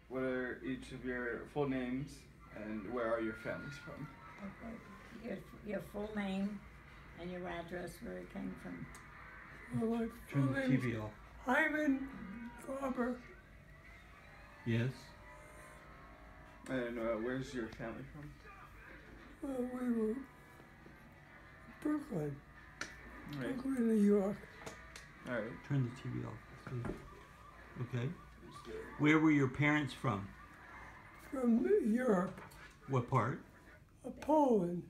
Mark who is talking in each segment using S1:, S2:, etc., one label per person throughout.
S1: what are each of your full names and where are your families from?
S2: Okay. Your full name and your address, where it came from.
S3: Well, my
S4: Turn
S3: full
S4: the
S3: name
S4: TV
S3: is
S4: off.
S3: Hyman Garber.
S4: Yes.
S1: And where's your family from?
S3: Well, we were Brooklyn,
S1: Right.
S3: Brooklyn, New York.
S1: All right.
S4: Turn the TV off. Please. Okay. Where were your parents from?
S3: From Europe,
S4: What part?
S3: Poland.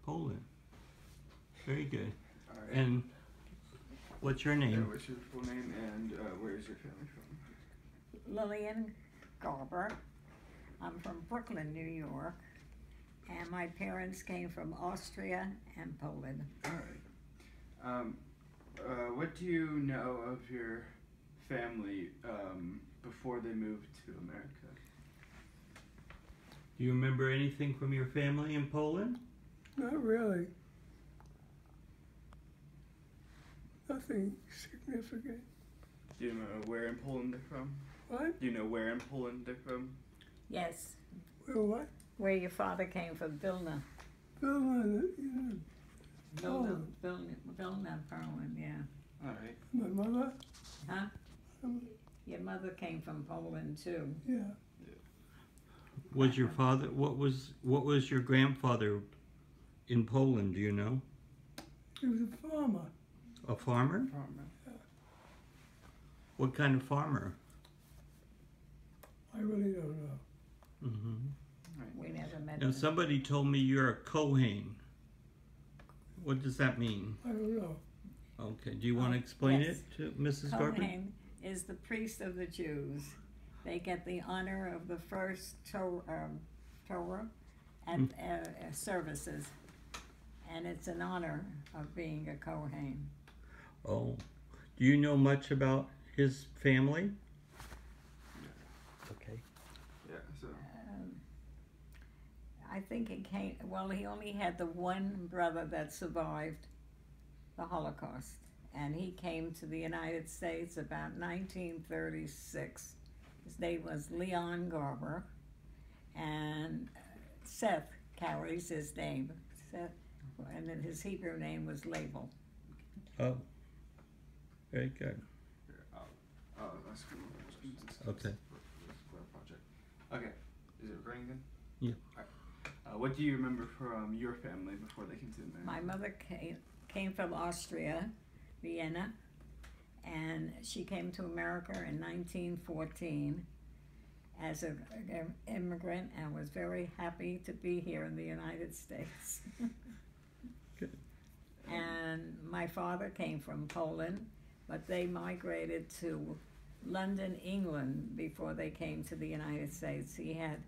S4: Poland. Very good.
S1: All right.
S4: And what's your name?
S1: What's your full name and where's your family from?
S2: Lillian Garber. I'm from Brooklyn, New York. And my parents came from Austria and Poland.
S1: All right. What do you know of your family before they moved to America?
S4: Do you remember anything from your family in Poland?
S3: Not really. Nothing significant.
S1: Do you know where in Poland they're from?
S3: What?
S1: Do you know where in Poland they're from?
S2: Yes,
S3: Well, what?
S2: where your father came from, Vilna.
S3: Vilna,
S2: Vilna,
S3: Poland.
S2: Vilna, Poland, yeah.
S1: All right.
S3: My mother?
S2: Huh? Your mother came from Poland too.
S3: Yeah.
S4: Was your father? What was your grandfather in Poland? Do you know?
S3: He was a farmer.
S4: A farmer?
S1: Farmer.
S4: What kind of farmer?
S3: I really don't know.
S4: Mm-hmm.
S2: We never met
S4: Now
S2: them.
S4: somebody told me you're a Kohen. What does that mean?
S3: I don't know.
S4: Okay. Do you want to explain
S2: yes.
S4: it to Mrs. Garber?
S2: Kohen is the priest of the Jews. They get the honor of the first Torah at services, and it's an honor of being a Kohen.
S4: Oh. Do you know much about his family? Okay.
S1: Yeah. So.
S2: I think it came, well, he only had the one brother that survived the Holocaust, and he came to the United States about 1936. His name was Leon Garber, and Seth carries his name, Seth, and then his Hebrew name was Label.
S4: Oh. Very good.
S1: That's cool.
S4: Okay.
S1: Project. Okay. Is it recording again?
S4: Yeah.
S1: All right. What do you remember from your family before they came to America?
S2: My mother came from Austria, Vienna, and she came to America in 1914 as an immigrant and was very happy to be here in the United States.
S4: Good.
S2: And my father came from Poland, but they migrated to London, England before they came to the United States. He had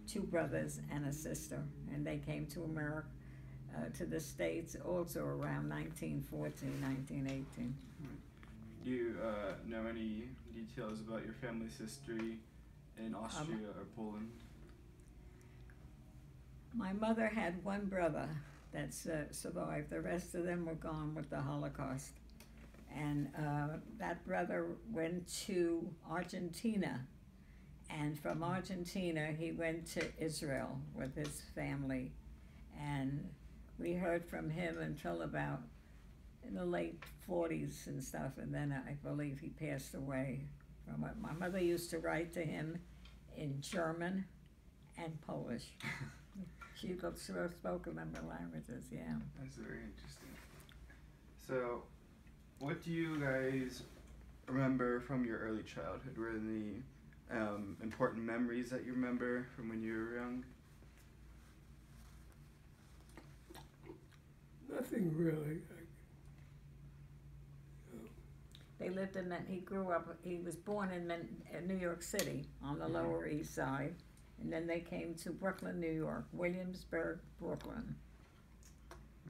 S2: two brothers and a sister, and they came to America, to the States also around 1914, 1918.
S1: Do you know any details about your family's history in Austria or Poland?
S2: My mother had one brother that survived. The rest of them were gone with the Holocaust. And that brother went to Argentina. And from Argentina, he went to Israel with his family. And we heard from him until about in the late 40s and stuff. And then I believe he passed away. From it. My mother used to write to him in German and Polish. She spoke a number of languages, yeah.
S1: That's very interesting. So, what do you guys remember from your early childhood? Were there any important memories that you remember from when you were young?
S3: Nothing really.
S2: They lived in that, he grew up, he was born in New York City on the Lower East Side, and then they came to Brooklyn, New York, Williamsburg, Brooklyn.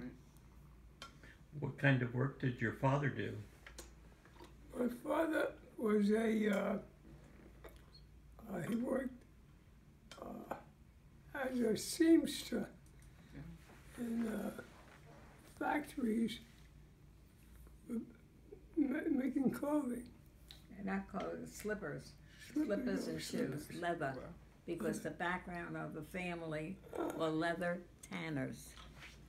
S1: Right.
S4: What kind of work did your father do?
S3: My father was he worked as a seamster in factories making clothing.
S2: And not clothes, slippers. slippers and shoes, leather,
S1: Wow.
S2: because the background of the family were leather tanners.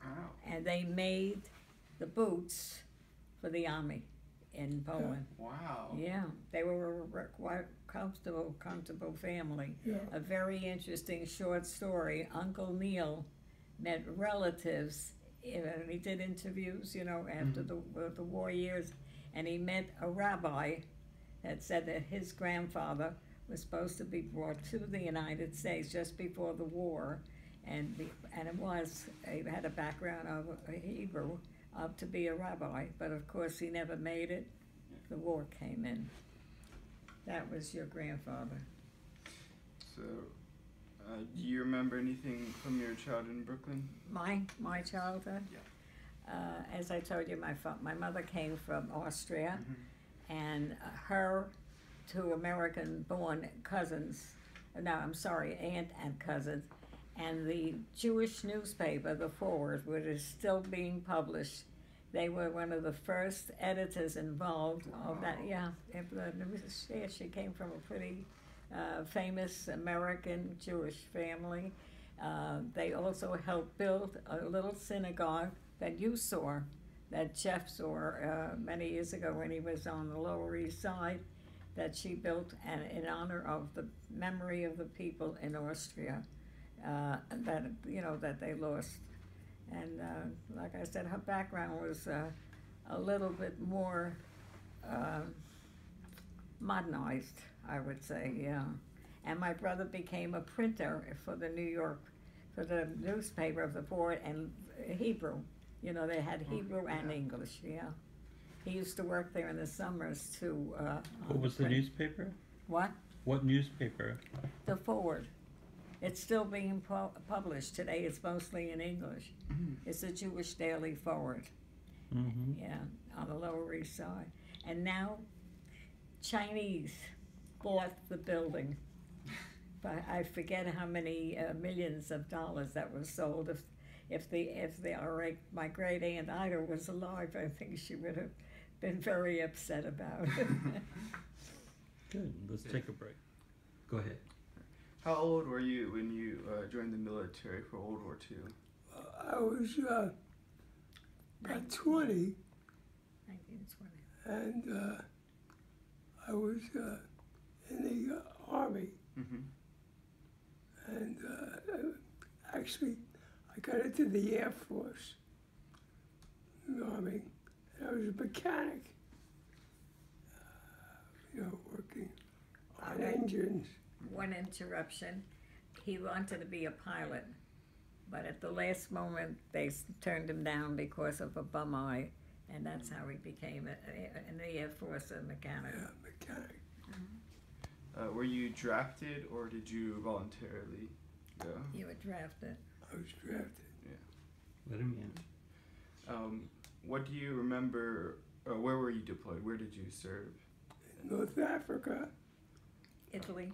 S1: Wow.
S2: And they made the boots for the army in Poland.
S1: Wow.
S2: Yeah, they were a quite comfortable family.
S3: Yeah.
S2: A very interesting short story. Uncle Neil met relatives. He did interviews, after the war years, and he met a rabbi that said that his grandfather was supposed to be brought to the United States just before the war, and he had a background of a Hebrew, to be a rabbi, but of course he never made it. The war came in. That was your grandfather.
S1: So, do you remember anything from your childhood in Brooklyn?
S2: My childhood. As I told you, my mother came from Austria, and her two American-born cousins. No, I'm sorry, aunt and cousins. And the Jewish newspaper, The Forward, which is still being published, they were one of the first editors involved of that. Yeah, she came from a pretty famous American Jewish family. They also helped build a little synagogue that you saw, that Jeff saw many years ago when he was on the Lower East Side, that she built in honor of the memory of the people in Austria. That they lost. And like I said, her background was a little bit more modernized, I would say, yeah. And my brother became a printer for the newspaper of the Forward, and Hebrew. They had Hebrew and English, yeah. He used to work there in the summers too.
S4: What was the newspaper?
S2: What?
S4: What newspaper?
S2: The Forward. It's still being published today. It's mostly in English. It's a Jewish daily Forward. Yeah, on the Lower East Side. And now, Chinese bought the building. But I forget how many millions of dollars that was sold. If my great aunt Ida was alive, I think she would have been very upset about it.
S4: Good. Let's take a break. Go ahead.
S1: How old were you when you joined the military for World War II?
S3: I was about 20,
S2: 1920.
S3: and I was in the Army. And actually, I got into the Air Force, the Army, and I was a mechanic, working on engines.
S2: One interruption. He wanted to be a pilot, but at the last moment they turned him down because of a bum eye, and that's how he became in the Air Force a mechanic.
S3: Yeah, mechanic.
S1: Were you drafted or did you voluntarily go?
S2: You were drafted.
S3: I was drafted.
S4: Let him in.
S1: What do you remember, or where were you deployed? Where did you serve?
S3: In North Africa,
S2: Italy.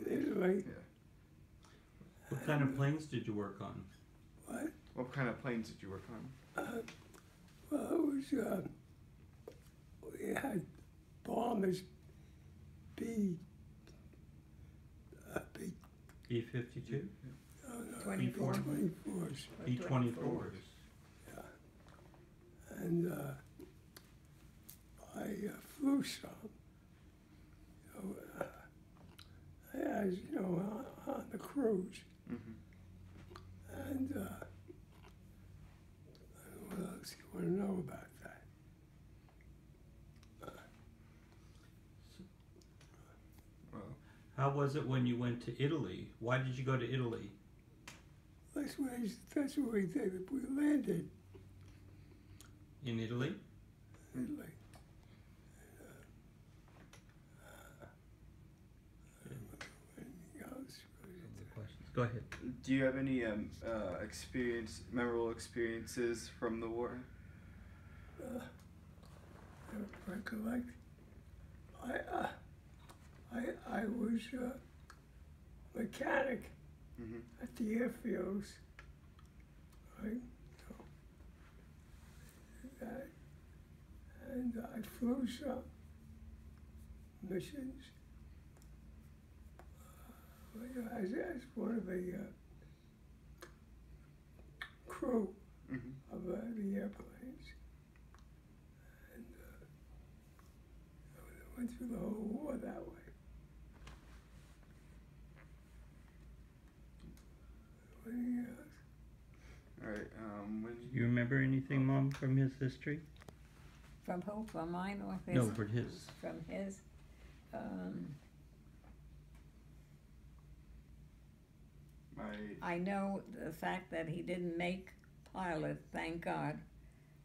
S3: Italy.
S1: Yeah.
S4: What kind of planes did you work on?
S3: What?
S1: What kind of planes did you work on?
S3: Well, it was, we had bombers,
S4: B-52?
S2: 24.
S3: B-24s.
S4: B-24s.
S3: And I flew some. As you know, on the cruise. And what else you want to know about that?
S1: Well,
S4: How was it when you went to Italy? Why did you go to Italy?
S3: That's where we landed.
S4: In Italy?
S3: Italy.
S4: Go ahead.
S1: do you have any memorable experiences from the war?
S3: I recollect. I was a mechanic at the airfields. Right? So, that, and I flew some missions, Well, you know, as one of the crew
S1: Mm-hmm.
S3: of the airplanes, and went through the whole war that way. Anything else?
S1: All right. When
S4: Do you remember anything, Mom, from his history?
S2: From who? From mine or his?
S4: No, for his.
S2: From his. I know the fact that he didn't make pilot, thank God.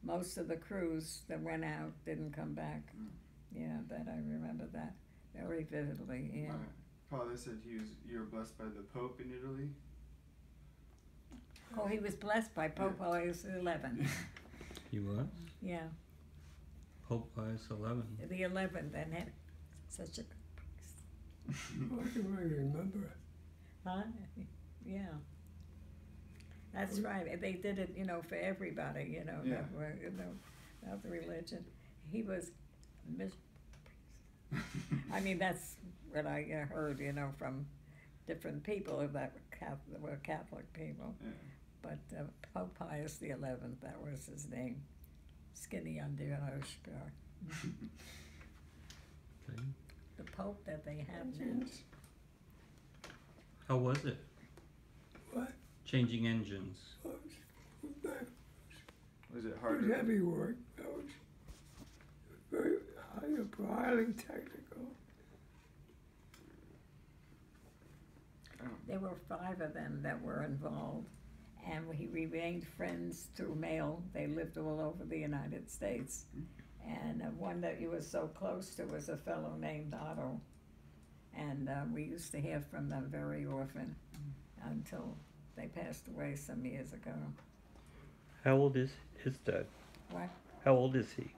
S2: Most of the crews that went out didn't come back. Yeah, that I remember that very vividly, yeah.
S1: my father said you were blessed by the Pope in Italy.
S2: Oh, he was blessed by Pope Pius XI.
S4: He was?
S2: Yeah,
S4: Pope Pius XI.
S2: the 11th, and had such a,
S3: Well, I can really remember.
S2: huh? Yeah. That's right. They did it, for everybody,
S1: Yeah.
S2: that were, not the religion. He was, I mean, that's what I heard, from different people that were Catholic people.
S1: Yeah.
S2: But Pope Pius XI, that was his name. Skinny under an
S4: Okay.
S2: The Pope that they have now.
S4: How was it?
S3: What?
S4: Changing engines.
S3: Well, it
S1: Was it
S3: was
S1: harder?
S3: heavy work. That was very highly technical.
S2: There were 5 of them that were involved, and we remained friends through mail. They lived all over the United States. And one that you were so close to was a fellow named Otto. And we used to hear from them very often until they passed away some years ago.
S4: How old is his dad?
S2: What?
S4: How old is he?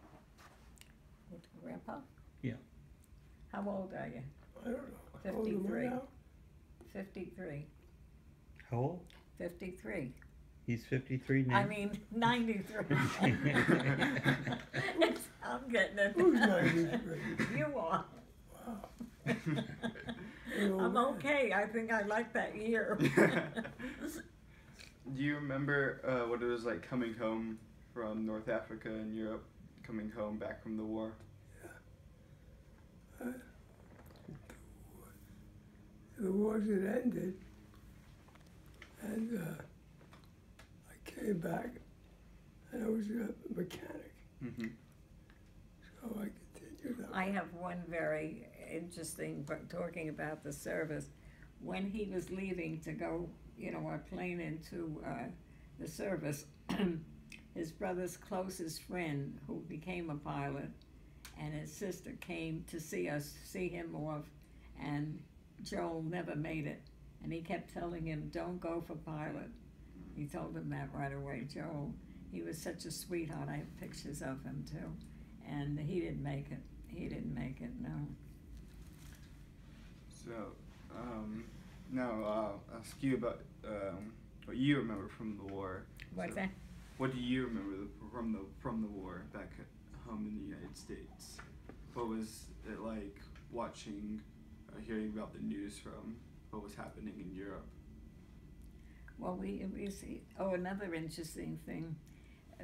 S2: Grandpa?
S4: Yeah.
S2: How old are you?
S3: I don't know. How old am I
S2: 53.
S3: now?
S2: 53.
S4: How old?
S2: 53.
S4: He's 53 now.
S2: I mean, 93. I'm getting it.
S3: Who's 93?
S2: You are.
S3: Wow.
S2: I'm okay. I think I like that year.
S1: Do you remember what it was like coming home from North Africa and Europe, coming home back from the war?
S3: The wars had ended, and I came back, and I was a mechanic,
S1: Mm-hmm.
S3: so I continued up.
S2: I have one very interesting, but talking about the service. When he was leaving to go, our plane into the service, his brother's closest friend, who became a pilot, and his sister came to see him off, and Joel never made it. And he kept telling him, don't go for pilot. He told him that right away, Joel. He was such a sweetheart. I have pictures of him too. And he didn't make it. He didn't make it, no.
S1: So, now I'll ask you about what you remember from the war.
S2: What's
S1: So,
S2: that?
S1: What do you remember from the war back at home in the United States? What was it like watching, hearing about the news from what was happening in Europe?
S2: Well, we see. Oh, another interesting thing,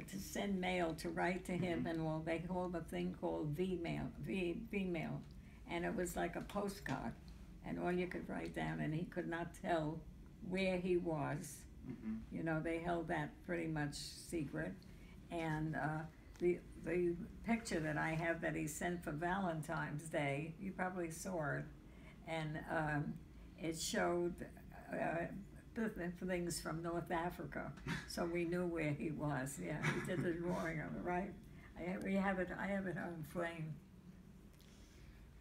S2: to send mail, to write to him, and all. They called a thing called V-mail, V-mail, and it was like a postcard, and all you could write down, and he could not tell where he was.
S1: Mm-hmm.
S2: They held that pretty much secret, and the picture that I have that he sent for Valentine's Day, you probably saw it, and it showed the things from North Africa, so we knew where he was. Yeah, he did the drawing of it, right? I have it on frame.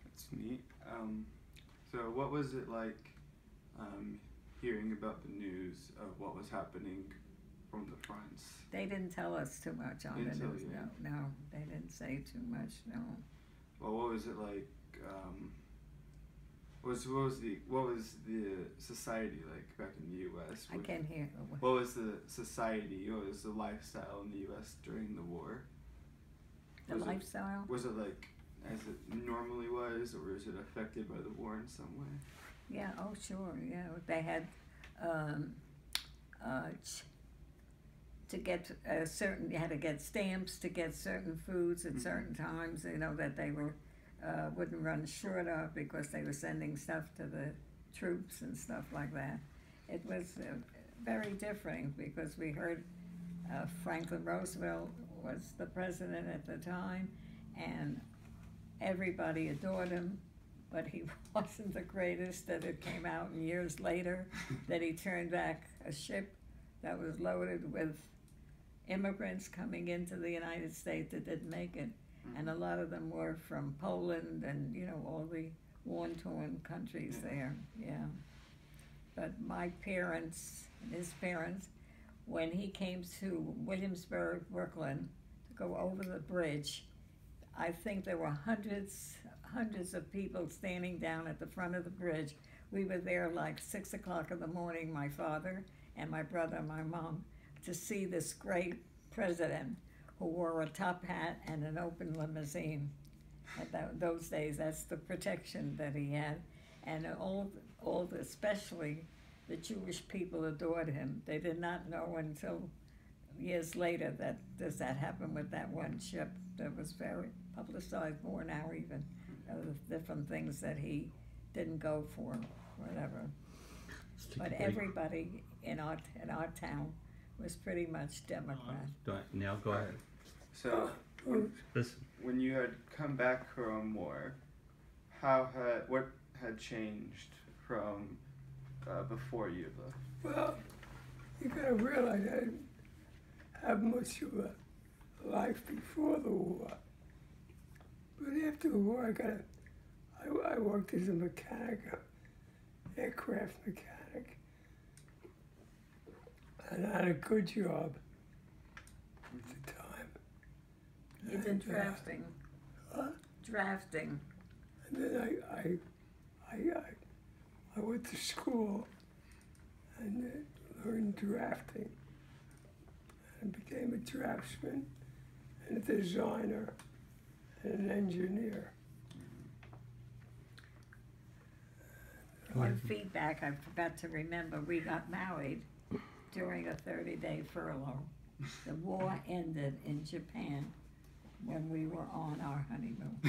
S1: That's neat. So what was it like hearing about the news of what was happening from the fronts?
S2: They didn't tell us too much on
S1: Didn't
S2: it.
S1: tell you?
S2: No, they didn't say too much. No.
S1: Well, what was it like? What was the society like back in the U.S.?
S2: I can't hear.
S1: What was the society? What was the lifestyle in the U.S. during the war?
S2: The lifestyle?
S1: Was it like as it normally was, or was it affected by the war in some way?
S2: Yeah, oh, sure, yeah. They had, to get certain, you had to get stamps to get certain foods at certain times, you know, that they were, wouldn't run short of because they were sending stuff to the troops and stuff like that. It was very different because we heard Franklin Roosevelt was the president at the time, and everybody adored him, but he wasn't the greatest. That it came out years later that he turned back a ship that was loaded with immigrants coming into the United States that didn't make it. And a lot of them were from Poland and, you know, all the war-torn countries there, yeah. But my parents, and his parents, when he came to Williamsburg, Brooklyn, to go over the bridge, I think there were hundreds of people standing down at the front of the bridge. We were there like 6 o'clock in the morning, my father and my brother and my mom, to see this great president who wore a top hat and an open limousine. At those days, that's the protection that he had. And especially the Jewish people adored him. They did not know until years later that that happened with that one ship that was very publicized more now even, the different things that he didn't go for, whatever. But everybody in our town was pretty much Democrat.
S4: Now go ahead.
S1: So,
S4: Listen.
S1: when you had come back from war, what had changed from before you left?
S3: Well, you gotta realize I didn't have much of a life before the war. But after the war, I worked as a mechanic, aircraft mechanic. And I had a good job at the time.
S2: You did drafting. Drafting.
S3: And then I went to school and learned drafting and became a draftsman and a designer and an engineer.
S2: One feedback I forgot to remember, we got married during a 30-day furlough. The war ended in Japan when we were on our honeymoon.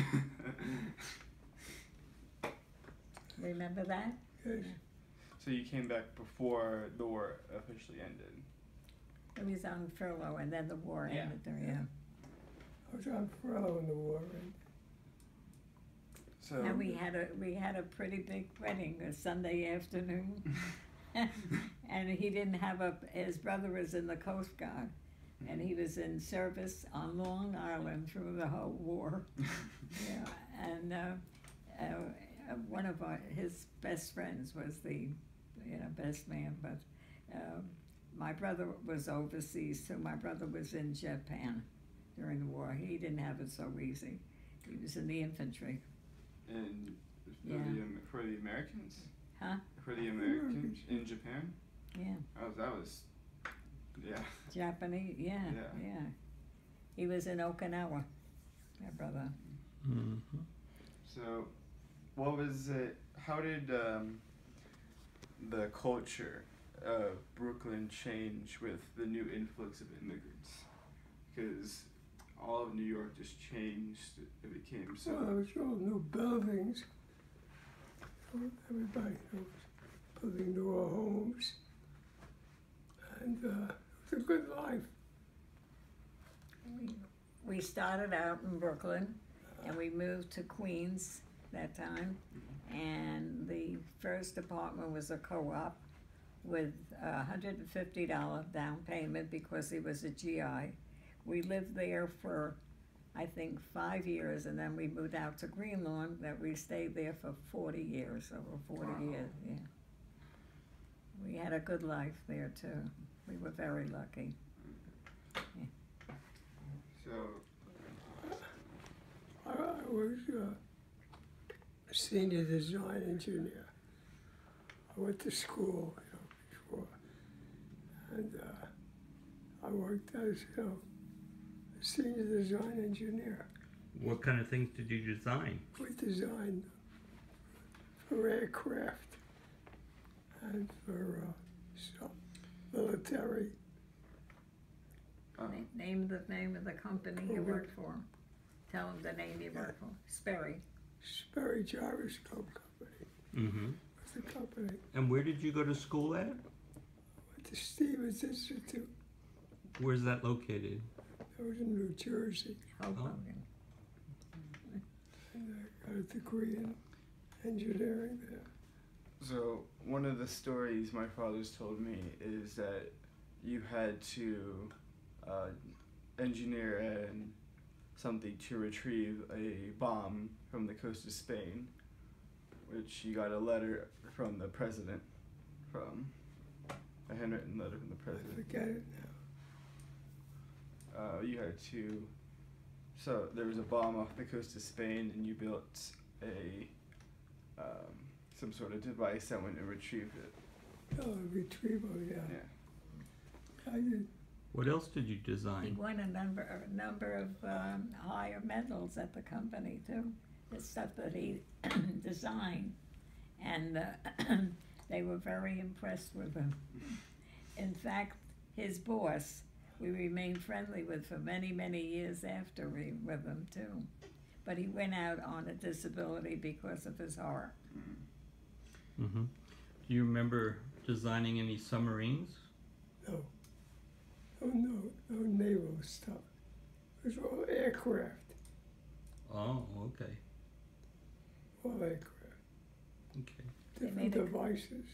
S2: Remember that?
S3: Yes.
S1: So you came back before the war officially ended?
S2: It was on furlough and then the war ended there, yeah.
S3: I was on furlough when the war ended.
S1: So
S2: And we had a pretty big wedding, a Sunday afternoon. And he didn't have his brother was in the Coast Guard, and he was in service on Long Island through the whole war. Yeah, and one of his best friends was the, best man, but my brother was overseas, so my brother was in Japan during the war. He didn't have it so easy. He was in the infantry.
S1: And for the Americans?
S2: Huh?
S1: For the Americans in Japan?
S2: Yeah.
S1: Oh, that was, yeah.
S2: Japanese, yeah. He was in Okinawa, my brother.
S4: Mm-hmm.
S1: So, what was it, how did the culture of Brooklyn change with the new influx of immigrants? Because all of New York just changed, it became so...
S3: Well, there was all new buildings. Everybody was building newer homes. And it was a good life.
S2: We started out in Brooklyn, and we moved to Queens that time. And the first apartment was a co-op with $150 down payment because he was a GI. We lived there for, I think, 5 years, and then we moved out to Greenlawn. That we stayed there for 40 years, over 40 years, yeah. We had a good life there, too. We were very lucky. Yeah.
S1: So...
S3: I was a senior design engineer. I went to school, before. And I worked as, a senior design engineer.
S4: What kind of things did you design?
S3: We designed for aircraft. and for some military.
S2: Name the name of the company you worked for. Tell them the name you worked for. Sperry.
S3: Sperry Gyroscope Company
S4: Mm-hmm.
S3: was the company.
S4: And where did you go to school at?
S3: Went to Stevens Institute.
S4: Where's that located?
S3: That was in New Jersey.
S2: Hoboken.
S3: And I got a degree in engineering there.
S1: So one of the stories my father's told me is that you had to engineer something to retrieve a bomb from the coast of Spain, which you got a letter from the president from, a handwritten letter from the
S3: I
S1: president.
S3: forget it now.
S1: You had to, so there was a bomb off the coast of Spain and you built a, some sort of device that went and retrieved it.
S3: Oh, retrieval, yeah.
S1: Yeah.
S3: I did.
S4: What else did you
S2: He
S4: design?
S2: won a number of higher medals at the company too. The stuff that he designed, and they were very impressed with him. In fact, his boss, we remained friendly with for many, many years after with him too. But he went out on a disability because of his heart.
S4: Mm-hmm. Do you remember designing any submarines?
S3: No. No naval stuff. It was all aircraft.
S4: Oh, okay.
S3: All aircraft.
S4: Okay.
S2: They
S3: Different
S2: made a-
S3: devices.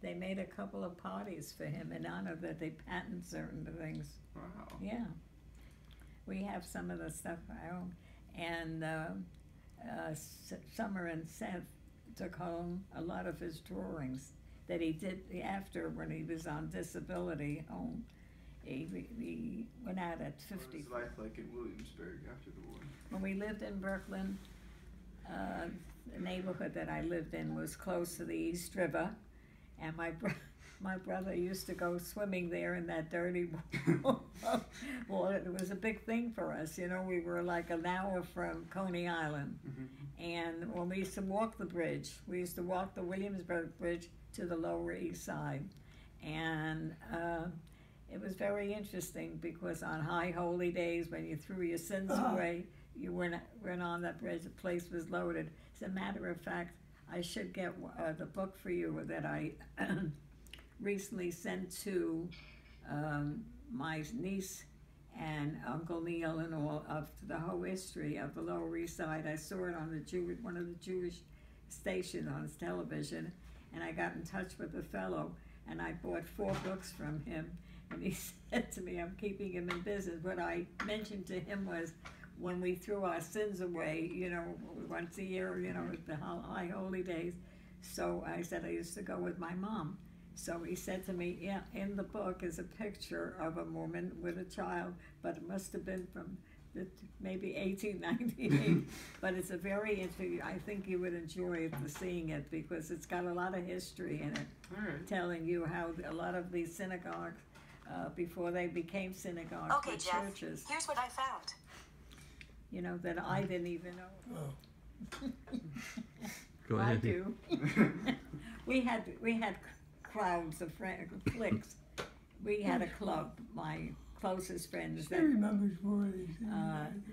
S2: They made a couple of parties for him in honor that they patent certain things.
S1: Wow.
S2: Yeah. We have some of the stuff I own. And Summer and Seth took home a lot of his drawings that he did after when he was on disability home. He went out at 50.
S1: What was life like in Williamsburg after the war?
S2: When we lived in Brooklyn, the neighborhood that I lived in was close to the East River, and my brother used to go swimming there in that dirty water. It was a big thing for us, you know. We were like an hour from Coney Island, and when we used to walk the bridge, we used to walk the Williamsburg Bridge to the Lower East Side, and it was very interesting because on high holy days when you threw your sins away, you went on that bridge, the place was loaded. As a matter of fact, I should get the book for you that I recently sent to my niece and Uncle Neil and all of the whole history of the Lower East Side. I saw it on one of the Jewish stations on television, and I got in touch with the fellow, and I bought 4 books from him. And he said to me, I'm keeping him in business. What I mentioned to him was when we threw our sins away, you know, once a year, you know, the high holy days. So I said I used to go with my mom. So he said to me, yeah, in the book is a picture of a woman with a child, but it must have been from maybe 1898. But it's a very interesting, I think you would enjoy seeing it because it's got a lot of history in it, telling you how a lot of these synagogues, before they became synagogues,
S5: Okay,
S2: were
S5: Jeff,
S2: churches,
S5: here's what I found.
S2: you know, that I didn't even know.
S3: Oh,
S4: Go
S2: I
S4: ahead.
S2: do. we had crowds of cliques. We had a club, my closest friends.
S3: she remembers more of these things.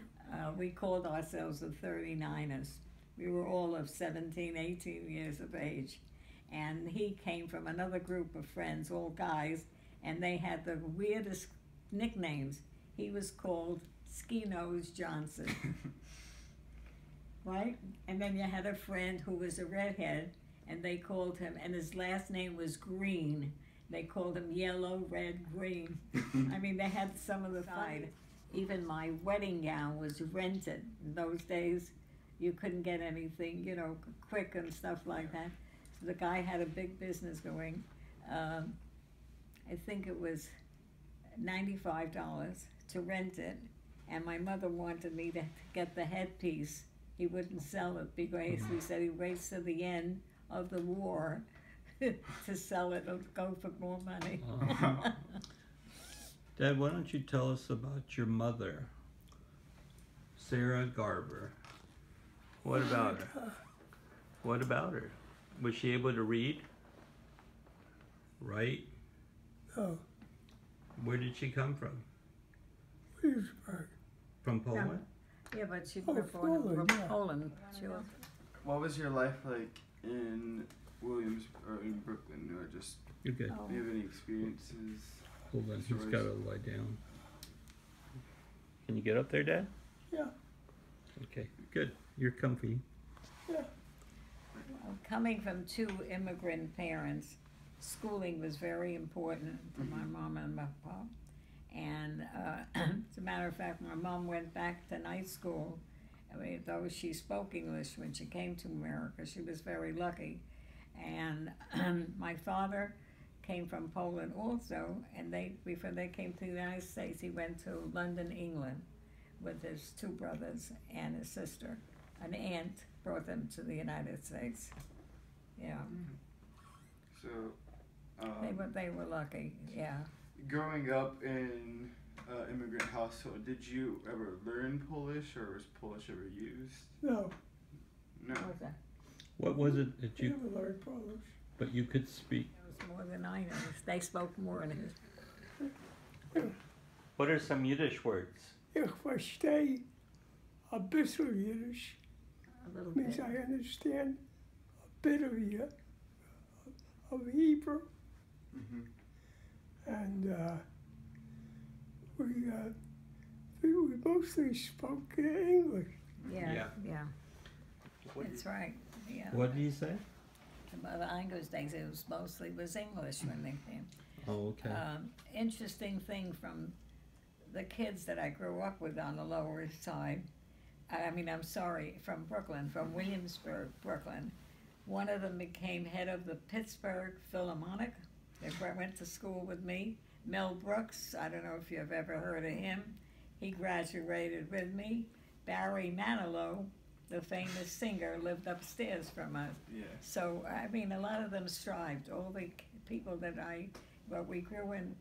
S2: We called ourselves the 39ers. We were all of 17, 18 years of age. And he came from another group of friends, all guys, and they had the weirdest nicknames. He was called Ski Nose Johnson. Right? And then you had a friend who was a redhead, and they called him, and his last name was Green. They called him Yellow, Red, Green. I mean, they had some of the side. Even my wedding gown was rented. In those days, you couldn't get anything, you know, quick and stuff like that. So the guy had a big business going. I think it was $95 to rent it, and my mother wanted me to get the headpiece. He wouldn't sell it because he said he waits to the end of the war to sell it or go for more money.
S4: Dad, why don't you tell us about your mother, Sarah Garber? What about her? What about her? Was she able to read? right?
S3: No,
S4: Where did she come from?
S3: Williamsburg.
S4: From Poland?
S2: Yeah, but she
S3: Oh,
S2: was born in
S3: Poland, yeah.
S2: Poland. She was,
S1: What was your life like in Williams or in Brooklyn? Or just
S4: You're good.
S2: oh,
S1: do you have any experiences?
S4: Hold on, he's
S1: Stories.
S4: got to lie down. Can you get up there, Dad?
S3: Yeah,
S4: Okay, good. You're comfy.
S3: yeah.
S2: well, coming from two immigrant parents, schooling was very important to my mom and my pop. And as a matter of fact, my mom went back to night school. I mean, though she spoke English when she came to America, she was very lucky. And my father came from Poland also, and before they came to the United States, he went to London, England, with his two brothers and his sister. An aunt brought them to the United States. Yeah,
S1: So,
S2: they were lucky. Yeah.
S1: growing up in immigrant household, did you ever learn Polish, or was Polish ever used?
S3: No,
S1: No.
S2: What was that?
S4: What was it that you,
S3: never learned Polish.
S4: but you could speak?
S2: It was more than I know. They spoke more than his.
S4: What are some Yiddish words?
S3: Ich verstehe a bisschen Yiddish.
S2: A little
S3: Means
S2: bit.
S3: I understand a bit of Hebrew,
S1: Mm-hmm.
S3: and we mostly spoke English.
S2: Yeah,
S4: Yeah.
S2: yeah. That's right. Yeah.
S4: What did you say?
S2: But the English days, it was English when they came.
S4: Oh, okay.
S2: Interesting thing from the kids that I grew up with on the Lower East Side. From Brooklyn, from Williamsburg, Brooklyn. One of them became head of the Pittsburgh Philharmonic. They went to school with me. Mel Brooks, I don't know if you've ever heard of him. He graduated with me. Barry Manilow, the famous singer, lived upstairs from us.
S1: Yeah.
S2: So, a lot of them strived. All the people we grew in,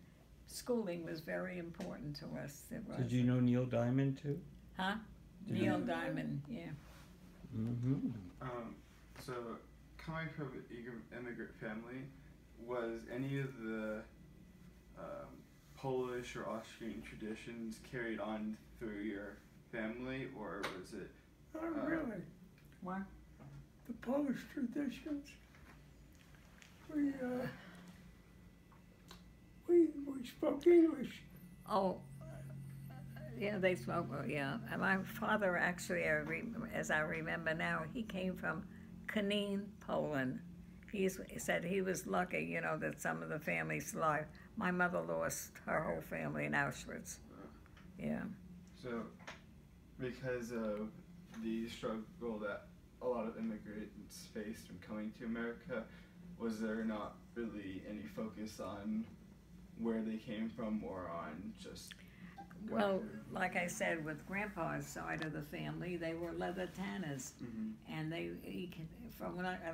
S2: schooling was very important to us. It was.
S4: Did you know Neil Diamond too?
S2: Huh?
S4: Did
S2: Neil
S4: you-
S2: Diamond, yeah.
S4: Mm-hmm.
S1: So, coming from an immigrant family, was any of the Polish or Austrian traditions carried on through your family, or was it?
S3: Not really.
S2: What?
S3: The Polish traditions. We spoke English.
S2: Oh, yeah, they spoke, yeah. And my father actually, as I remember now, he came from Konin, Poland. He said he was lucky, that some of the families alive. My mother lost her whole family in Auschwitz. Yeah.
S1: So, because of the struggle that a lot of immigrants faced from coming to America, was there not really any focus on where they came from or on just what
S2: Well, like I said, with Grandpa's side of the family, they were leather tanners.
S1: Mm-hmm.
S2: And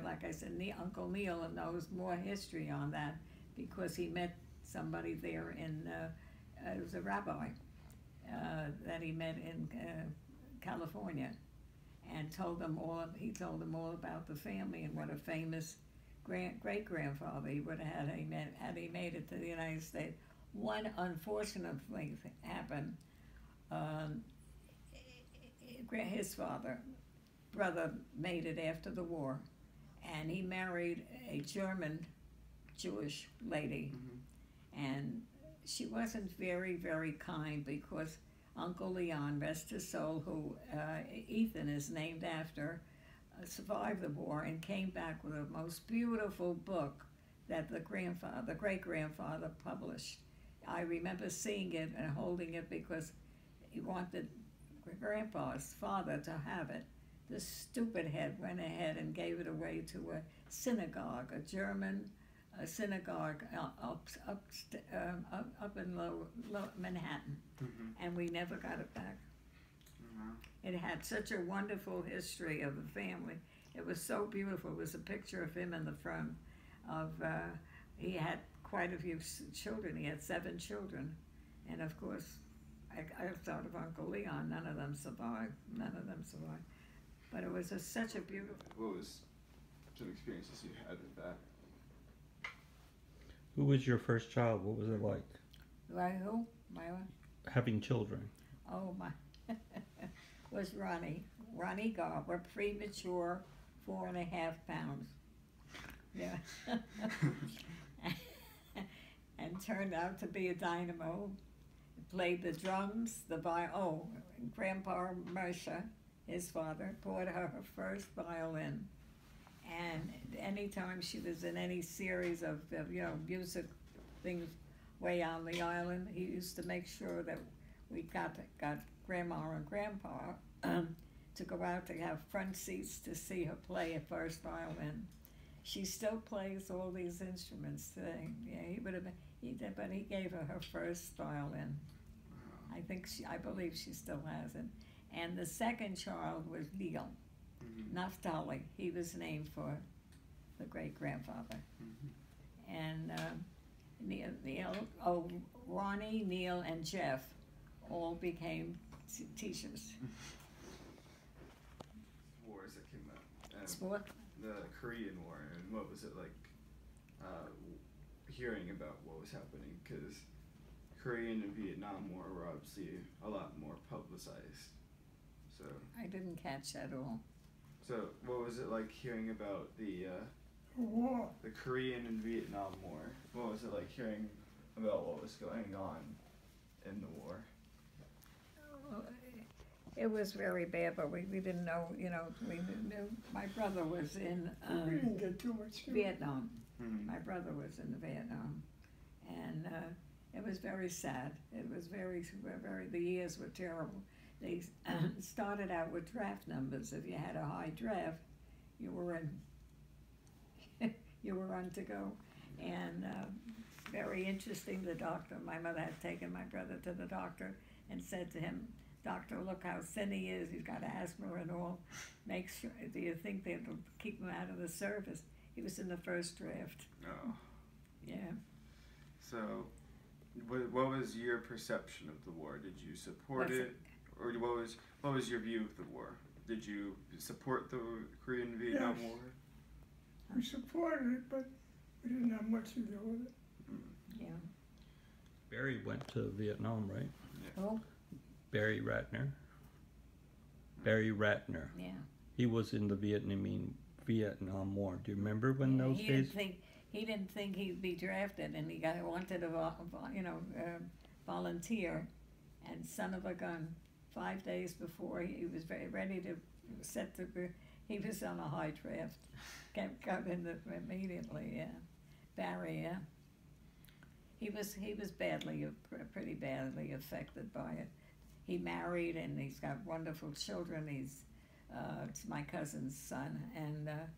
S2: like I said, Uncle Neil knows more history on that because he met somebody there it was a rabbi that he met in California, and he told them all about the family and what a famous great grandfather he would have had he made it to the United States. One unfortunate thing happened. His brother made it after the war, and he married a German Jewish lady, and she wasn't very, very kind because Uncle Leon, rest his soul, who Ethan is named after, survived the war and came back with a most beautiful book that the great-grandfather published. I remember seeing it and holding it because he wanted Grandpa's father to have it. This stupid head went ahead and gave it away to a synagogue, a German synagogue up in low Manhattan, and we never got it back. It had such a wonderful history of the family. It was so beautiful. It was a picture of him in the front he had quite a few children. He had 7 children. And of course, I thought of Uncle Leon. None of them survived. But it was such a beautiful...
S1: What was some experiences you had with that?
S4: Who was your first child? What was it like
S2: Who? My
S4: having children?
S2: Oh, my was Ronnie Garber, premature, 4.5 pounds. Yeah. And turned out to be a dynamo. Played the drums, Grandpa Mercer, his father, bought her first violin. And anytime she was in any series of music things way on the island, he used to make sure that we got Grandma and Grandpa to go out to have front seats to see her play a first violin. She still plays all these instruments today. Yeah, but he gave her first violin. I believe she still has it. And the second child was Neil. Naphtali. He was named for the great-grandfather. And Ronnie, Neil, and Jeff all became teachers.
S1: Wars that came up.
S2: What?
S1: The Korean War, and what was it like hearing about what was happening? Because Korean and Vietnam War were obviously a lot more publicized. So
S2: I didn't catch that at all.
S1: So what was it like hearing about the
S3: war?
S1: The Korean and Vietnam War? What was it like hearing about what was going on in the war?
S2: It was very bad, but we didn't know, we knew. My brother was in
S3: We didn't get too much.
S2: Vietnam. My brother was in Vietnam. And it was very sad. It was the years were terrible. They started out with draft numbers. If you had a high draft, you were on to go. And very interesting, the doctor, my mother had taken my brother to the doctor and said to him, "Doctor, look how thin he is. He's got asthma and all. Make sure, do you think they'll keep him out of the service?" He was in the first draft.
S1: Oh.
S2: Yeah.
S1: So, what was your perception of the war? Did you support it? Or what was your view of the war? Did you support the Korean-Vietnam
S3: Yes.
S1: War?
S3: We supported it, but we didn't have much to do with it.
S2: Yeah.
S4: Barry went to Vietnam, right?
S1: Yeah.
S2: Oh,
S4: Barry Ratner. Barry Ratner.
S2: yeah.
S4: He was in the Vietnam War. Do you remember when those
S2: he
S4: days?
S2: He didn't think he'd be drafted, and he wanted to, volunteer. And son of a gun, 5 days before he was very ready to he was on a high draft. Got in immediately. Yeah, Barry. Yeah. He was pretty badly affected by it. He married, and he's got wonderful children. It's my cousin's son, and the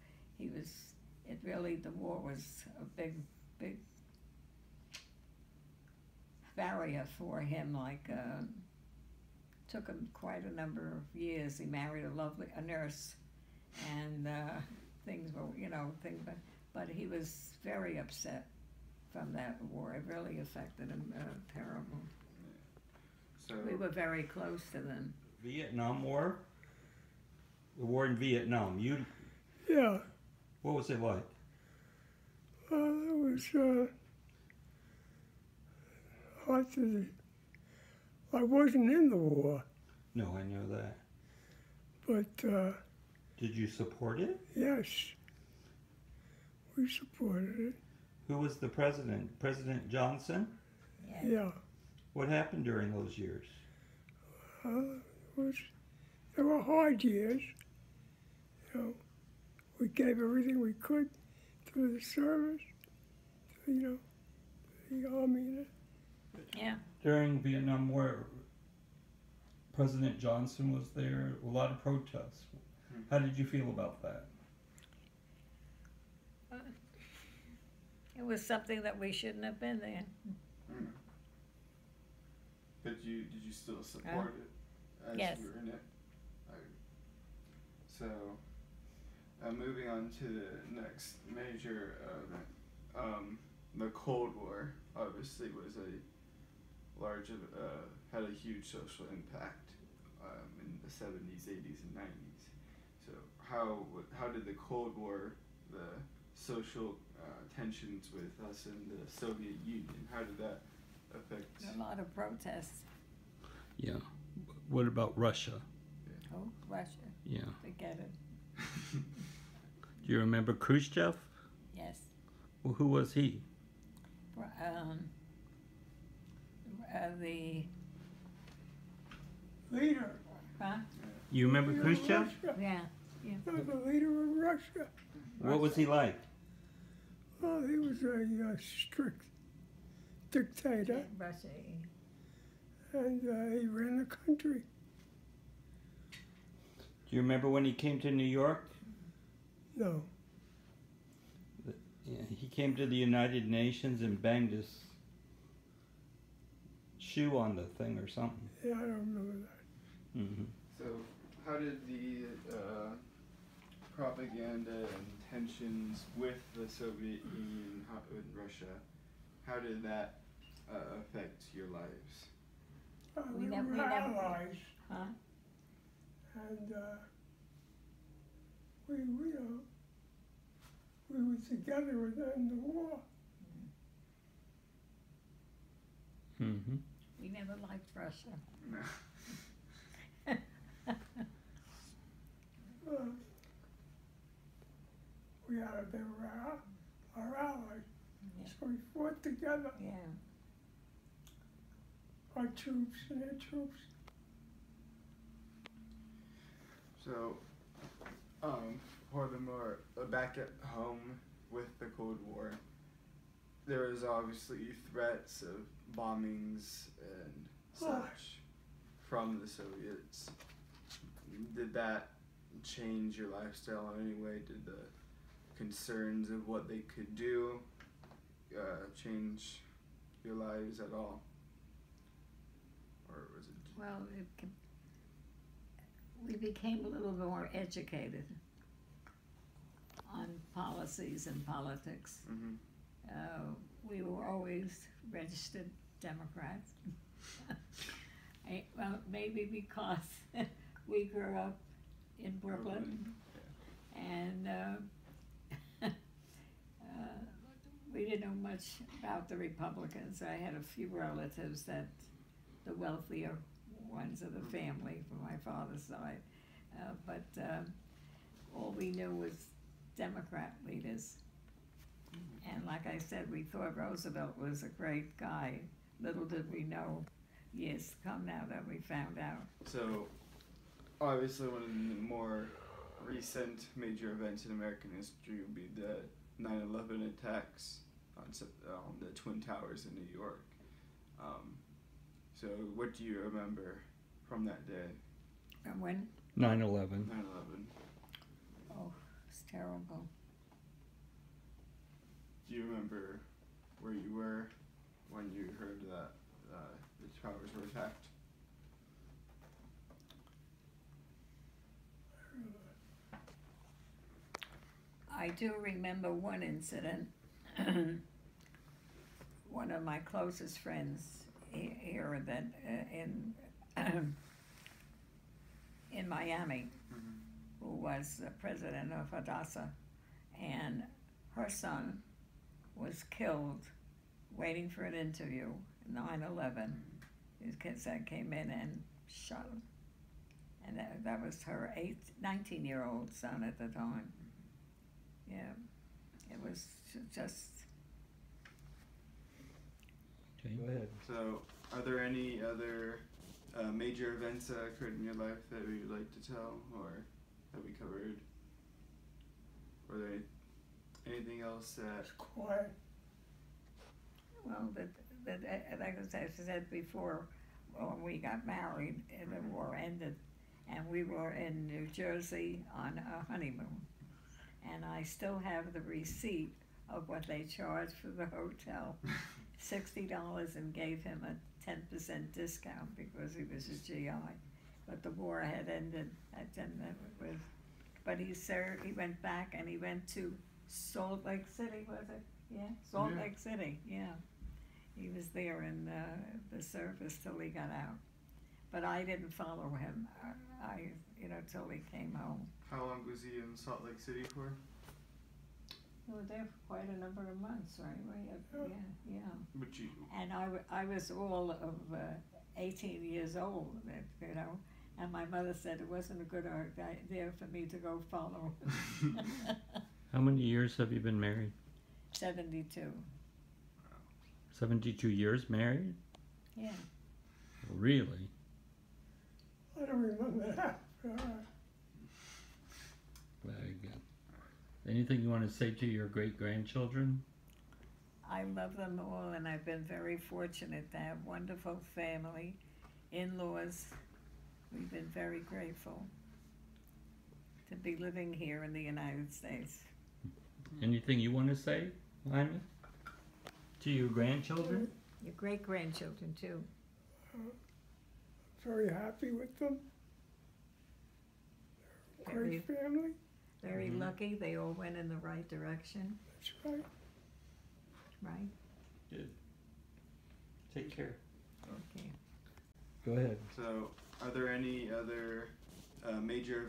S2: war was a big barrier for him. Took him quite a number of years. He married a nurse, and things were, but he was very upset from that war. It really affected him terrible.
S1: So
S2: We were very close to them.
S4: Vietnam War? The war in Vietnam.
S3: Yeah.
S4: What was it like?
S3: It was hard to. I wasn't in the war,
S4: No, I know that.
S3: but
S4: Did you support it?
S3: yes, we supported it.
S4: Who was the president? President Johnson?
S2: Yeah.
S3: Yeah.
S4: What happened during those years?
S3: They were hard years. We gave everything we could to the service, to, the army.
S2: Yeah.
S4: During Vietnam War, President Johnson was there. A lot of protests. How did you feel about that?
S2: It was something that we shouldn't have been there.
S1: But did you still support it as
S2: Yes.
S1: you were in it? So, moving on to the next major event, the Cold War obviously was had a huge social impact in the 70s, 80s, and 90s. So how did the Cold War, the social tensions with us and the Soviet Union. How did that affect?
S2: A lot of protests.
S4: Yeah. What about Russia?
S2: Oh, Russia.
S4: Yeah.
S2: Forget it.
S4: Do you remember Khrushchev?
S2: Yes.
S4: Well, who was he?
S2: The
S3: Leader.
S2: huh?
S4: You remember
S3: Leader of
S4: Khrushchev?
S3: Russia.
S2: Yeah.
S3: The leader of Russia.
S4: What was he like?
S3: Oh, he was a strict dictator,
S2: Russia.
S3: and he ran the country.
S4: Do you remember when he came to New York?
S3: No.
S4: Yeah, he came to the United Nations and banged his shoe on the thing or something.
S3: Yeah, I don't remember that.
S4: Mm-hmm.
S1: So, how did the propaganda and tensions with the Soviet Union and Russia, how did that affect your lives?
S2: We
S3: We
S2: never-
S3: were
S2: we never-
S3: allies,
S2: Huh?
S3: and we were together with them in the war.
S4: Mm-hmm.
S2: We never liked Russia.
S1: No.
S3: They were our allies,
S2: Yeah.
S3: so we fought together,
S2: Yeah.
S3: our troops and their troops.
S1: So, furthermore, back at home with the Cold War, there was obviously threats of bombings and such from the Soviets. Did that change your lifestyle in any way? Did the concerns of what they could do change your lives at all? Or was it?
S2: Well, we became a little more educated on policies and politics.
S1: Mm-hmm.
S2: We were always registered Democrats. Well, maybe because we grew up in Brooklyn, and we didn't know much about the Republicans. I had a few relatives that, the wealthier ones of the family from my father's side, but all we knew was Democrat leaders. And like I said, we thought Roosevelt was a great guy. Little did we know, years to come now, that we found out.
S1: So, obviously, one of the more recent major events in American history would be the 9/11 attacks on the Twin Towers in New York. So, what do you remember from that day,
S2: And when,
S4: 9/11.
S1: 9/11?
S2: oh, it's terrible.
S1: Do you remember where you were when you heard that the towers were attacked?
S2: I do remember one incident. One of my closest friends here that in Miami, who was the president of Hadassah, and her son was killed waiting for an interview, 9/11. These kids that came in and shot him. And that was her 19-year-old son at the time. Yeah, it was just.
S4: Okay, go ahead.
S1: So, are there any other major events that occurred in your life that you'd like to tell, or that we covered? Were there anything else that?
S3: It's quiet.
S2: Well, like I said before, when we got married and the war ended, and we were in New Jersey on a honeymoon, and I still have the receipt of what they charged for the hotel, $60, and gave him a 10% discount because he was a GI. But the war had ended at 10 with, but he went back and he went to Salt Lake City, was it? Yeah, Salt Lake City, yeah. He was there in the service till he got out. But I didn't follow him, till he came home.
S1: How long was he in Salt Lake City for?
S2: You were there for quite a number of months, right? Yeah.
S1: But you,
S2: And I was all of 18 years old, you know, and my mother said it wasn't a good idea for me to go follow.
S4: How many years have you been married?
S2: 72.
S4: 72 years married?
S2: Yeah.
S4: Really?
S3: I don't remember that.
S4: Very good. Anything you want to say to your great-grandchildren?
S2: I love them all, and I've been very fortunate to have wonderful family, in-laws. We've been very grateful to be living here in the United States.
S4: Anything you want to say, Lyman? To your grandchildren?
S2: Your great-grandchildren, too.
S3: Very happy with them. Great family.
S2: Very lucky they all went in the right direction,
S3: That's right.
S2: right?
S4: Good. Take care.
S2: Okay.
S4: Go ahead.
S1: so are there any other major